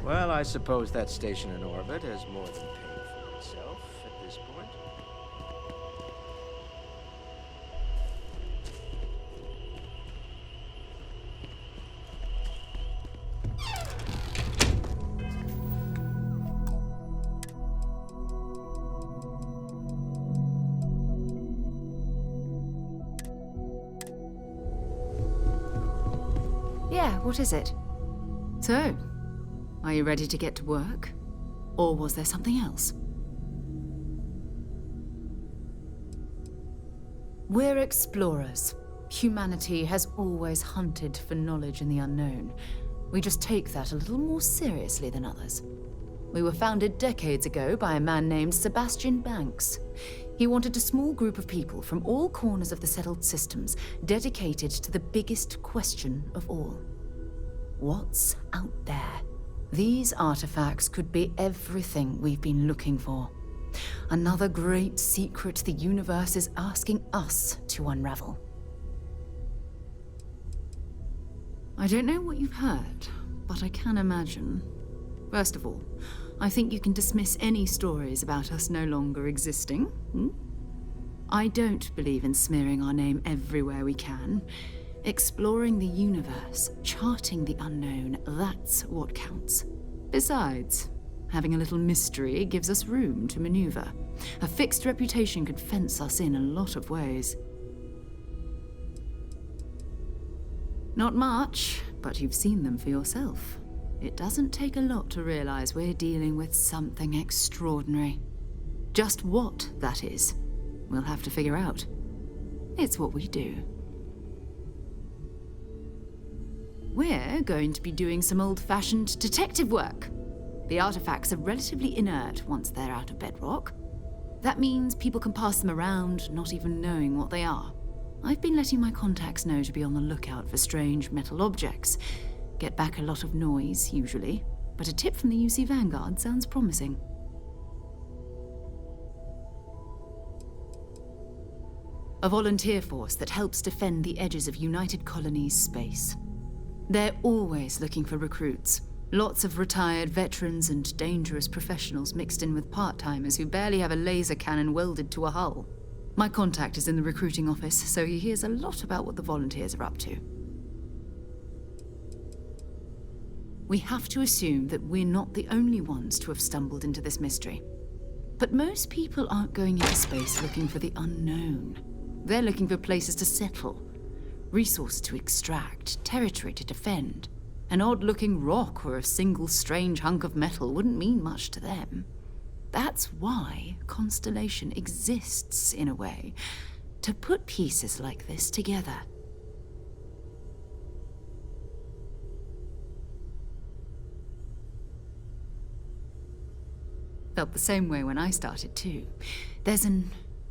Well, I suppose that station in orbit has more than paid for itself at this point. Yeah, what is it? So, are you ready to get to work? Or was there something else? We're explorers. Humanity has always hunted for knowledge in the unknown. We just take that a little more seriously than others. We were founded decades ago by a man named Sebastian Banks. He wanted a small group of people from all corners of the settled systems dedicated to the biggest question of all. What's out there? These artifacts could be everything we've been looking for. Another great secret the universe is asking us to unravel. I don't know what you've heard, but I can imagine. First of all, I think you can dismiss any stories about us no longer existing. I don't believe in smearing our name everywhere we can. Exploring the universe, charting the unknown, that's what counts. Besides, having a little mystery gives us room to maneuver. A fixed reputation could fence us in a lot of ways. Not much, but you've seen them for yourself. It doesn't take a lot to realize we're dealing with something extraordinary. Just what that is, we'll have to figure out. It's what we do. We're going to be doing some old-fashioned detective work. The artifacts are relatively inert once they're out of bedrock. That means people can pass them around, not even knowing what they are. I've been letting my contacts know to be on the lookout for strange metal objects. Get back a lot of noise, usually, but a tip from the UC Vanguard sounds promising. A volunteer force that helps defend the edges of United Colonies space. They're always looking for recruits. Lots of retired veterans and dangerous professionals mixed in with part-timers who barely have a laser cannon welded to a hull. My contact is in the recruiting office, so he hears a lot about what the volunteers are up to. We have to assume that we're not the only ones to have stumbled into this mystery. But most people aren't going into space looking for the unknown. They're looking for places to settle. Resources to extract, territory to defend. An odd-looking rock or a single strange hunk of metal wouldn't mean much to them. That's why Constellation exists, in a way, to put pieces like this together. Felt the same way when I started, too. There's an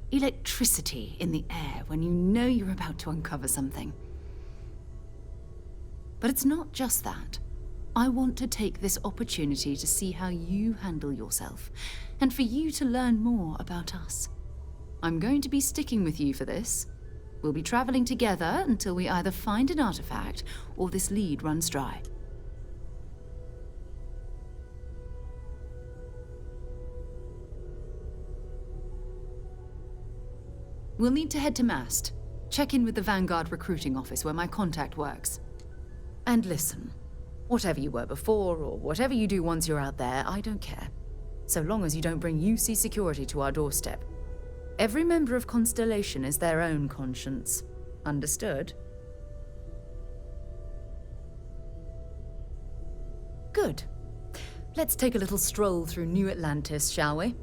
electricity in the air when you know you're about to uncover something. But it's not just that. I want to take this opportunity to see how you handle yourself, and for you to learn more about us. I'm going to be sticking with you for this. We'll be traveling together until we either find an artifact or this lead runs dry. We'll need to head to Mast. Check in with the Vanguard recruiting office where my contact works. And listen, whatever you were before, or whatever you do once you're out there, I don't care. So long as you don't bring UC security to our doorstep. Every member of Constellation is their own conscience. Understood? Good. Let's take a little stroll through New Atlantis, shall we?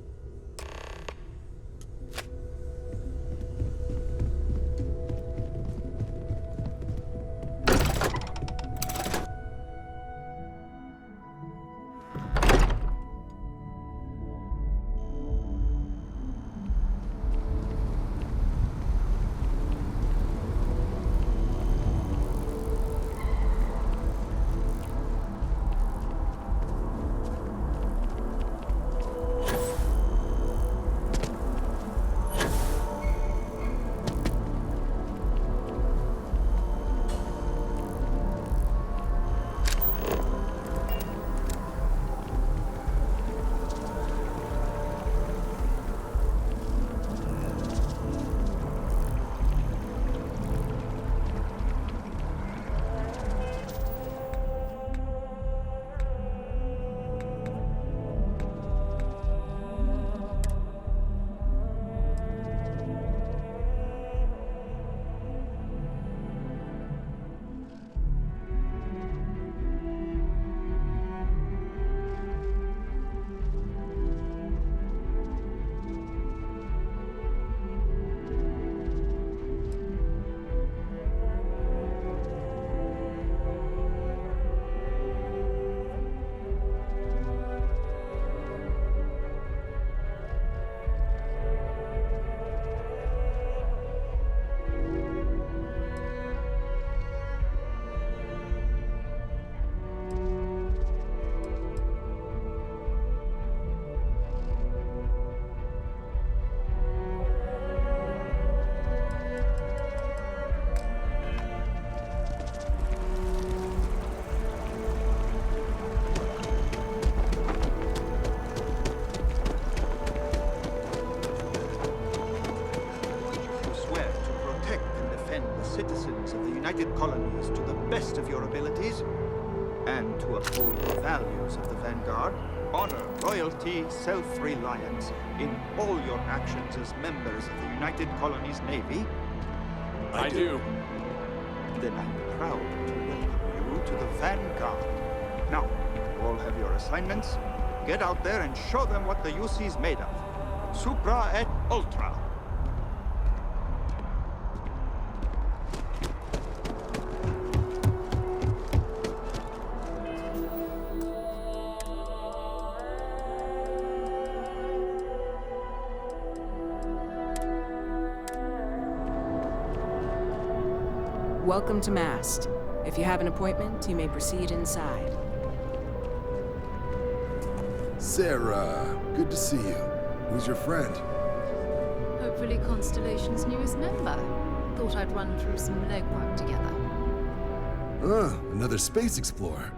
colonies to the best of your abilities, and to uphold the values of the Vanguard, honor loyalty, self-reliance in all your actions as members of the United Colonies Navy? I do. Then I'm proud to welcome you to the Vanguard. Now, you all have your assignments. Get out there and show them what the UC's made of. Supra et Ultra. Welcome to Mast. If you have an appointment, you may proceed inside. Sarah, good to see you. Who's your friend? Hopefully Constellation's newest member. Thought I'd run through some legwork together. Another space explorer.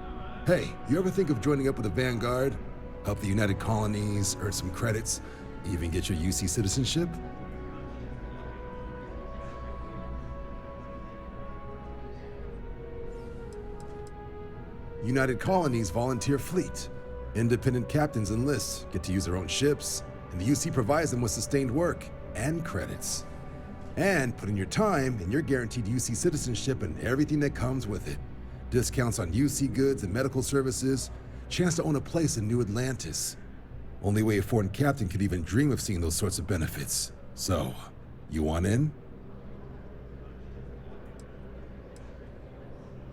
Hey, you ever think of joining up with the Vanguard? Help the United Colonies, earn some credits, even get your UC citizenship? United Colonies volunteer fleet. Independent captains enlist, get to use their own ships, and the UC provides them with sustained work and credits. And put in your time, and you're guaranteed UC citizenship and everything that comes with it. Discounts on UC goods and medical services, chance to own a place in New Atlantis. Only way a foreign captain could even dream of seeing those sorts of benefits. So, you want in?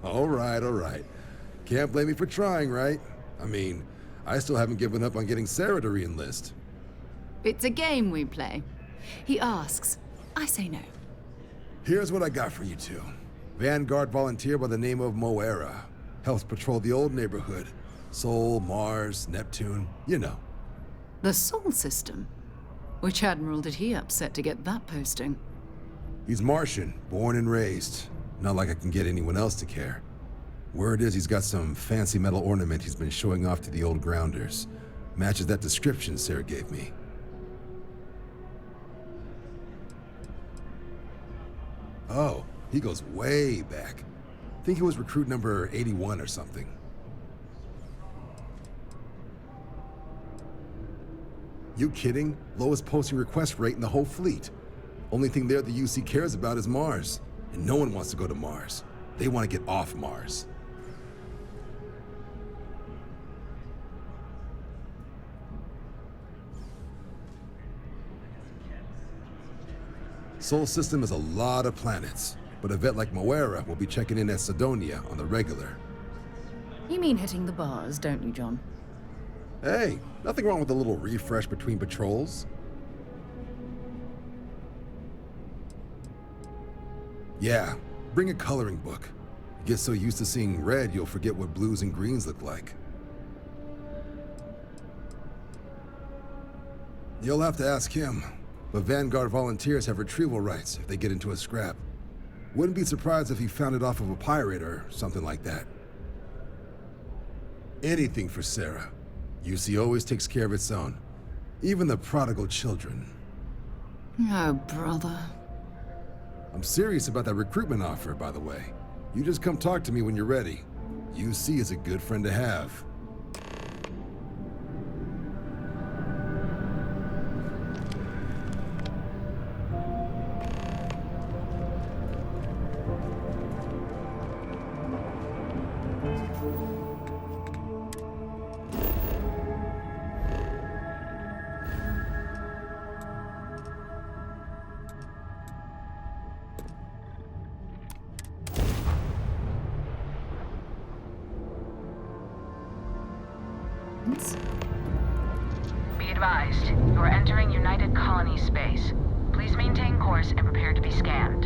All right. Can't blame me for trying, right? I mean, I still haven't given up on getting Sarah to re-enlist. It's a game we play. He asks, I say no. Here's what I got for you two. Vanguard volunteer by the name of Moara. Helps patrol the old neighborhood. Sol, Mars, Neptune, you know. The Sol system? Which admiral did he upset to get that posting? He's Martian, born and raised. Not like I can get anyone else to care. Word is he's got some fancy metal ornament he's been showing off to the old grounders. Matches that description Sarah gave me. Oh, he goes way back. Think he was recruit number 81 or something. You kidding? Lowest posting request rate in the whole fleet. Only thing there the UC cares about is Mars. And no one wants to go to Mars. They want to get off Mars. Sol system has a lot of planets, but a vet like Moara will be checking in at Sidonia on the regular. You mean hitting the bars, don't you, John? Hey, nothing wrong with a little refresh between patrols. Yeah, bring a coloring book. You get so used to seeing red, you'll forget what blues and greens look like. You'll have to ask him. But Vanguard volunteers have retrieval rights if they get into a scrap. Wouldn't be surprised if he found it off of a pirate or something like that. Anything for Sarah. UC always takes care of its own. Even the prodigal children. Oh, brother. I'm serious about that recruitment offer, by the way. You just come talk to me when you're ready. UC is a good friend to have. Be advised, you are entering United Colony space. Please maintain course and prepare to be scanned.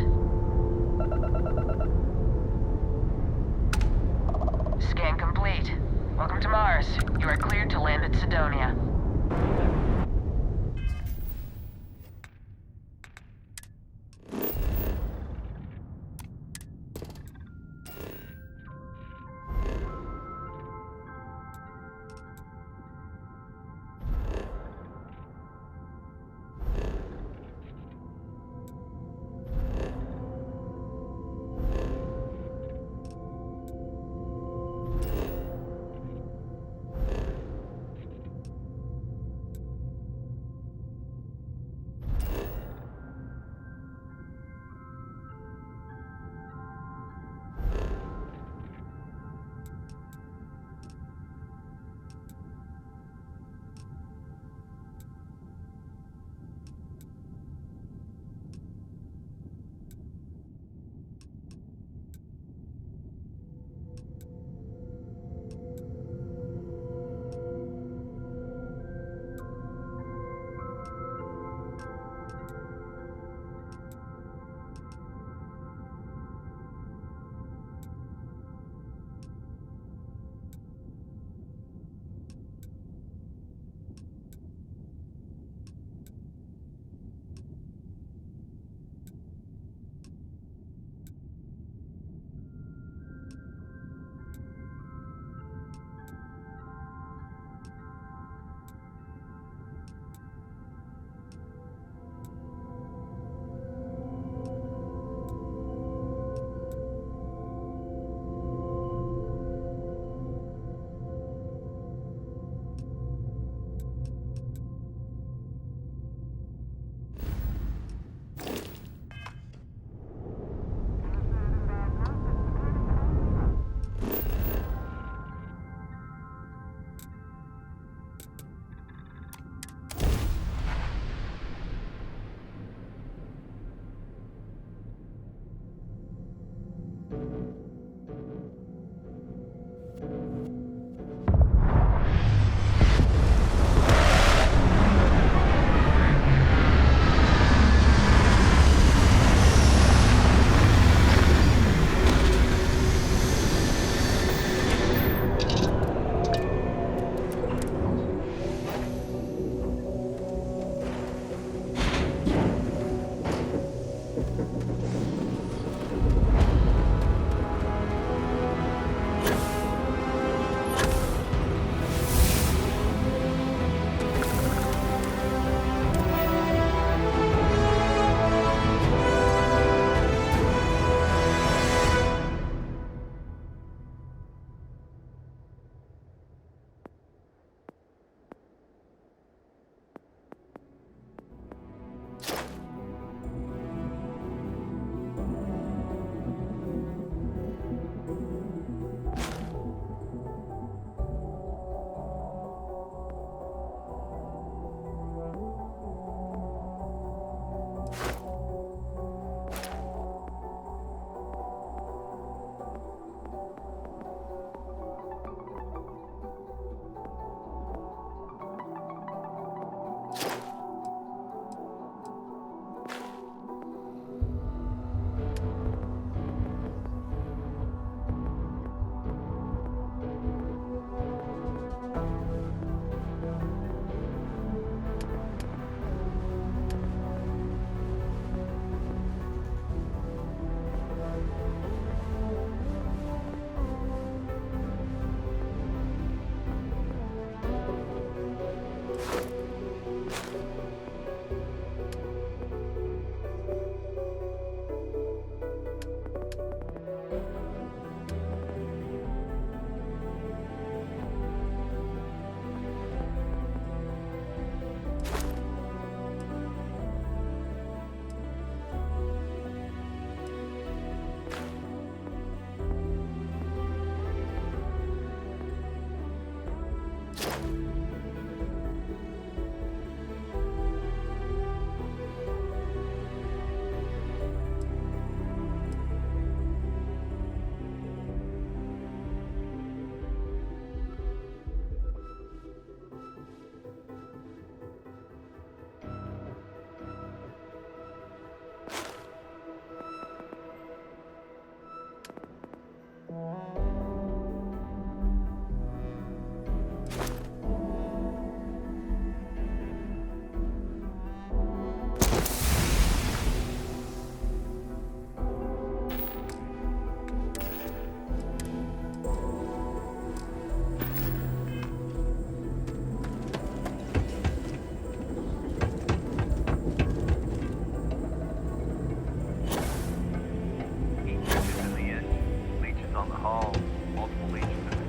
Scan complete. Welcome to Mars. You are cleared to land at Sidonia.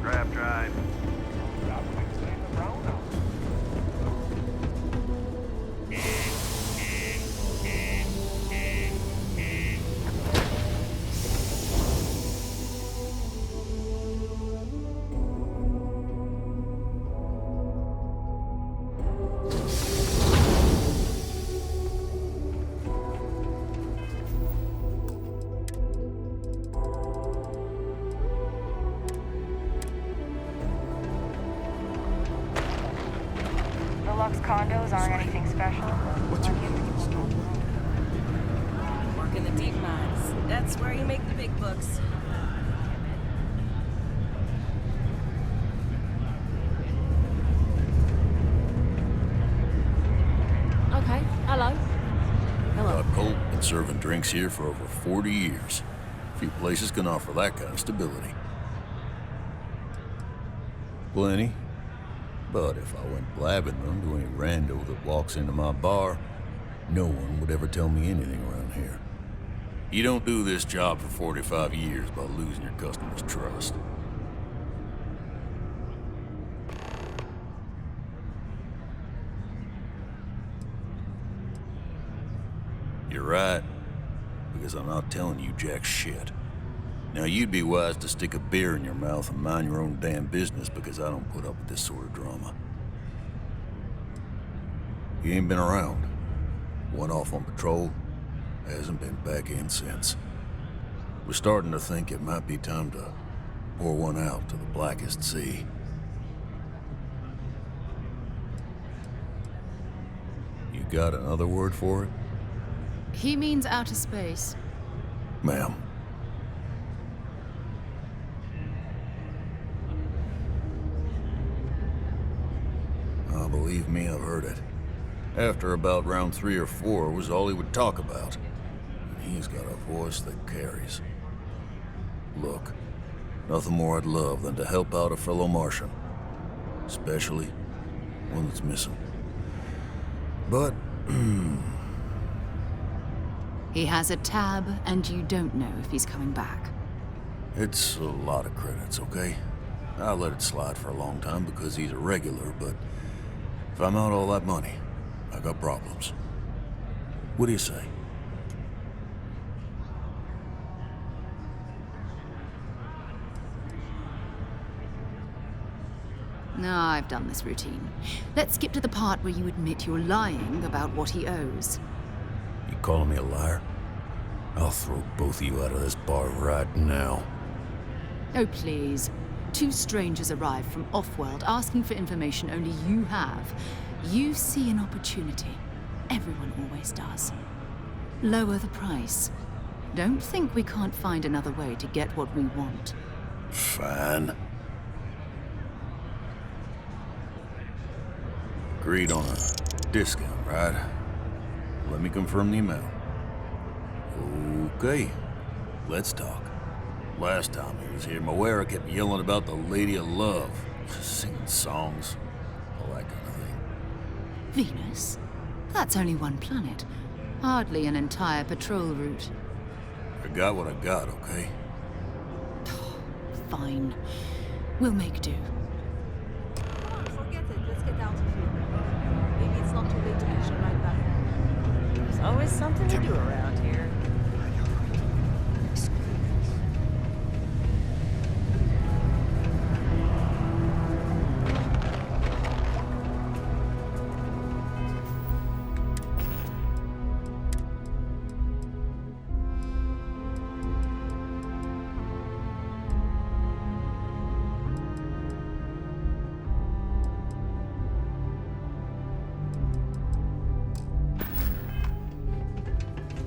Trap drive. Deluxe condos aren't anything special. Work in the deep mines. That's where you make the big bucks. Okay, hello. Hello. Colt, been serving drinks here for over 40 years. Few places can offer that kind of stability. Plenty. But if I went blabbing them to any rando that walks into my bar, no one would ever tell me anything around here. You don't do this job for 45 years by losing your customers' trust. You're right, because I'm not telling you jack shit. Now, you'd be wise to stick a beer in your mouth and mind your own damn business, because I don't put up with this sort of drama. You ain't been around. Went off on patrol, hasn't been back in since. We're starting to think it might be time to pour one out to the blackest sea. You got another word for it? He means outer space. Ma'am. Believe me, I've heard it. After about round 3 or 4 was all he would talk about. And he's got a voice that carries. Look, nothing more I'd love than to help out a fellow Martian. Especially one that's missing. But, He has a tab, and you don't know if he's coming back. it's a lot of credits, okay? I let it slide for a long time because he's a regular, but if I'm out all that money, I got problems. What do you say? No, I've done this routine. Let's skip to the part where you admit you're lying about what he owes. You calling me a liar? I'll throw both of you out of this bar right now. Oh, please. 2 strangers arrive from off-world asking for information only you have. You see an opportunity. Everyone always does. Lower the price. Don't think we can't find another way to get what we want. Fine. Agreed on a discount, right? Let me confirm the amount. Okay, let's talk. Last time he was here, Moara kept yelling about the Lady of Love, singing songs, all that kind of thing. Venus? That's only one planet. Hardly an entire patrol route. I got what I got, okay? Fine. We'll make do. Forget it. Let's get out of here. Maybe it's not too late to mention right back. There's always something to do around here.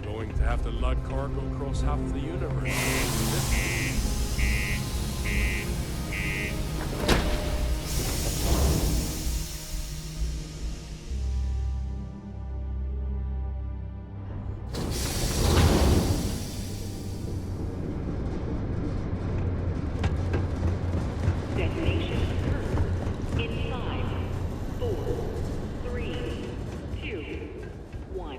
Going to have to lug cargo across half the universe. Destination in 5, 4, 3, 2, 1.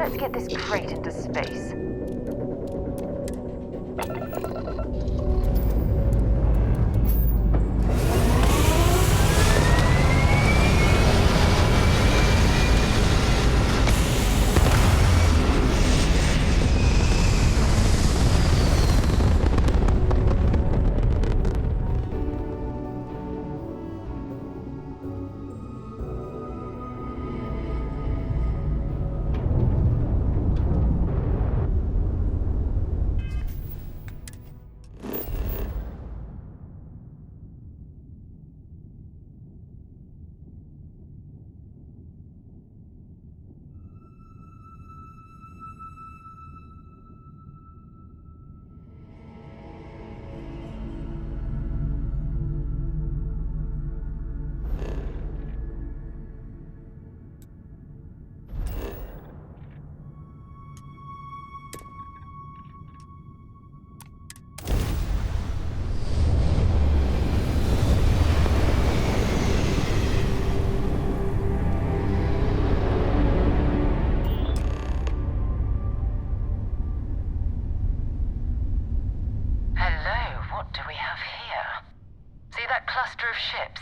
Let's get this crate into space. Ships.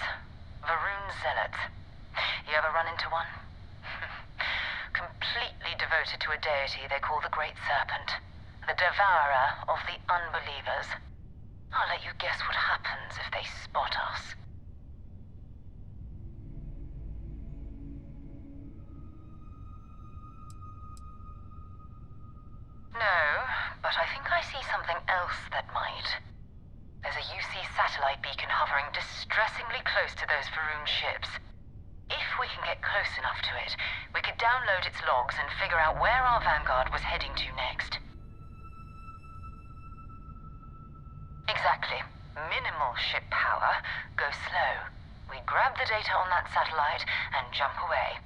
Varun Zealots. You ever run into one? Completely devoted to a deity they call the Great Serpent. The devourer of the unbelievers. I'll let you guess what happens if they spot us. No, but I think I see something else that might. There's a UC satellite beacon hovering distressingly close to those Varun ships. If we can get close enough to it, we could download its logs and figure out where our vanguard was heading to next. Exactly. Minimal ship power. Go slow. We grab the data on that satellite and jump away.